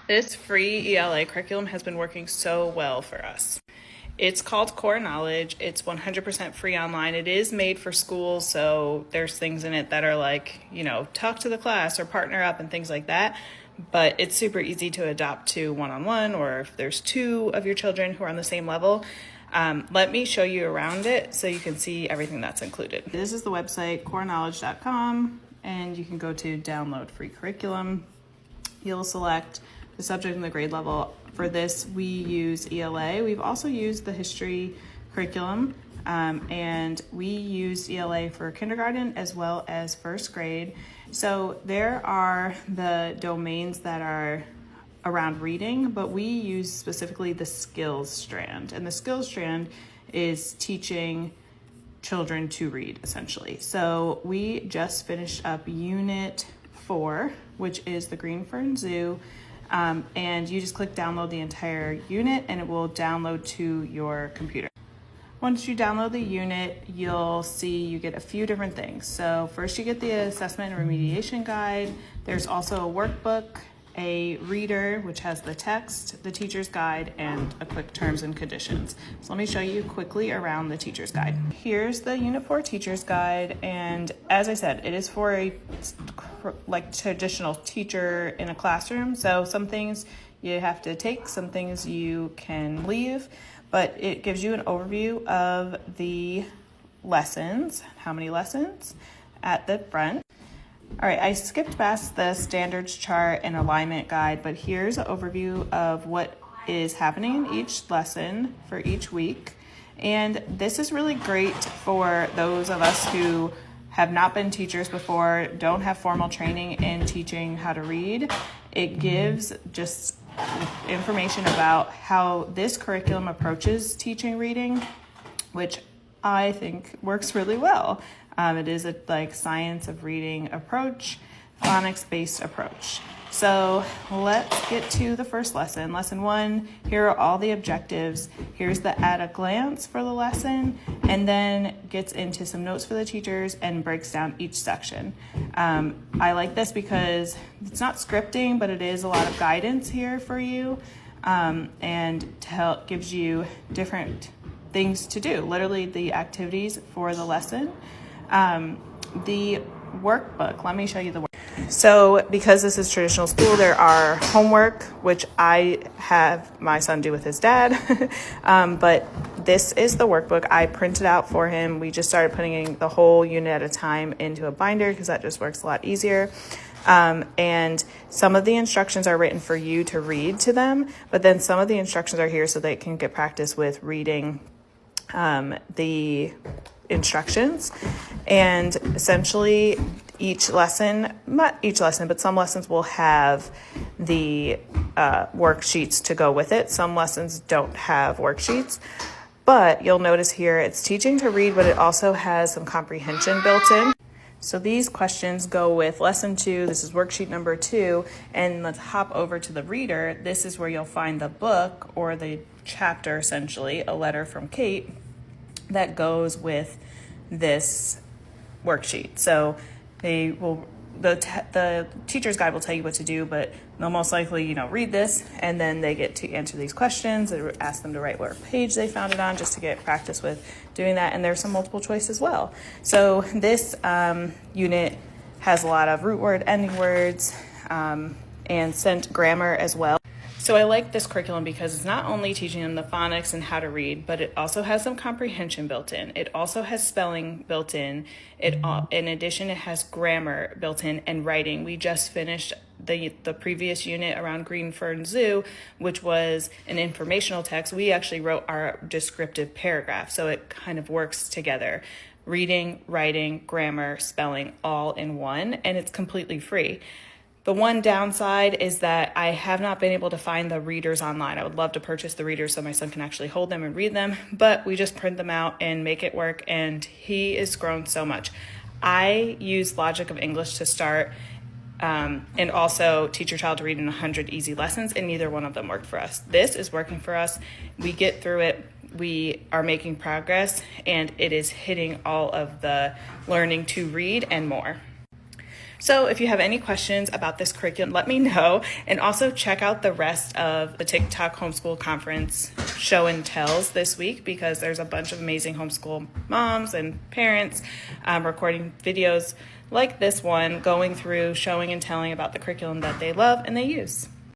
This free ELA curriculum has been working so well for us. It's called Core Knowledge. It's 100% free online. It is made for schools, so there's things in it that are like, talk to the class or partner up and things like that. But it's super easy to adopt to one-on-one, or if there's two of your children who are on the same level. Let me show you around it so you can see everything that's included. This is the website, coreknowledge.com, and you can go to download free curriculum. You'll select the subject and the grade level. For this, we use ELA. We've also used the history curriculum, and we use ELA for kindergarten as well as first grade. So there are the domains that are around reading, but we use specifically the skills strand. And the skills strand is teaching children to read, essentially. So we just finished up Unit 4, which is the Green Fern Zoo. And you just click download the entire unit and it will download to your computer. Once you download the unit, you'll see you get a few different things. So first you get the assessment and remediation guide. There's also a workbook, a reader, which has the text, the teacher's guide, and a quick terms and conditions. So let me show you quickly around the teacher's guide. Here's the Unit 4 teacher's guide, and as I said, it is for a traditional teacher in a classroom. So some things you have to take, some things you can leave, but it gives you an overview of the lessons, how many lessons at the front. All right, I skipped past the standards chart and alignment guide, but here's an overview of what is happening in each lesson for each week. And this is really great for those of us who have not been teachers before, don't have formal training in teaching how to read. It gives just information about how this curriculum approaches teaching reading, which I think works really well. It is a science of reading approach, phonics-based approach. So let's get to the first lesson. Lesson 1, here are all the objectives. Here's the at a glance for the lesson, and then gets into some notes for the teachers and breaks down each section. I like this because it's not scripting, but it is a lot of guidance here for you, and gives you different things to do, literally the activities for the lesson. The workbook, let me show you the work. So because this is traditional school, there are homework, which I have my son do with his dad. But this is the workbook I printed out for him. We just started putting the whole unit at a time into a binder because that just works a lot easier. And some of the instructions are written for you to read to them, but then some of the instructions are here so they can get practice with reading the instructions. And essentially not each lesson, but some lessons will have the worksheets to go with it. Some lessons don't have worksheets, but you'll notice here it's teaching to read, but it also has some comprehension built in. So these questions go with lesson 2. This is worksheet number 2. And let's hop over to the reader. This is where you'll find the book or the chapter, essentially, a letter from Kate, that goes with this worksheet. So the teacher's guide will tell you what to do, but they'll most likely, read this, and then they get to answer these questions. They ask them to write what page they found it on just to get practice with doing that. And there's some multiple choice as well. So this unit has a lot of root word, ending words, and sent grammar as well. So I like this curriculum because it's not only teaching them the phonics and how to read, but it also has some comprehension built in. It also has spelling built in. In addition, it has grammar built in and writing. We just finished the previous unit around Green Fern Zoo, which was an informational text. We actually wrote our descriptive paragraph, so it kind of works together. Reading, writing, grammar, spelling, all in one, and it's completely free. The one downside is that I have not been able to find the readers online. I would love to purchase the readers so my son can actually hold them and read them, but we just print them out and make it work, and he is grown so much. I use Logic of English to start, and also Teach Your Child to Read in 100 Easy Lessons, and neither one of them worked for us. This is working for us. We get through it. We are making progress, and it is hitting all of the learning to read and more. So if you have any questions about this curriculum, let me know. And also check out the rest of the TikTok Homeschool Conference show and tells this week, because there's a bunch of amazing homeschool moms and parents recording videos like this one, going through, showing and telling about the curriculum that they love and they use.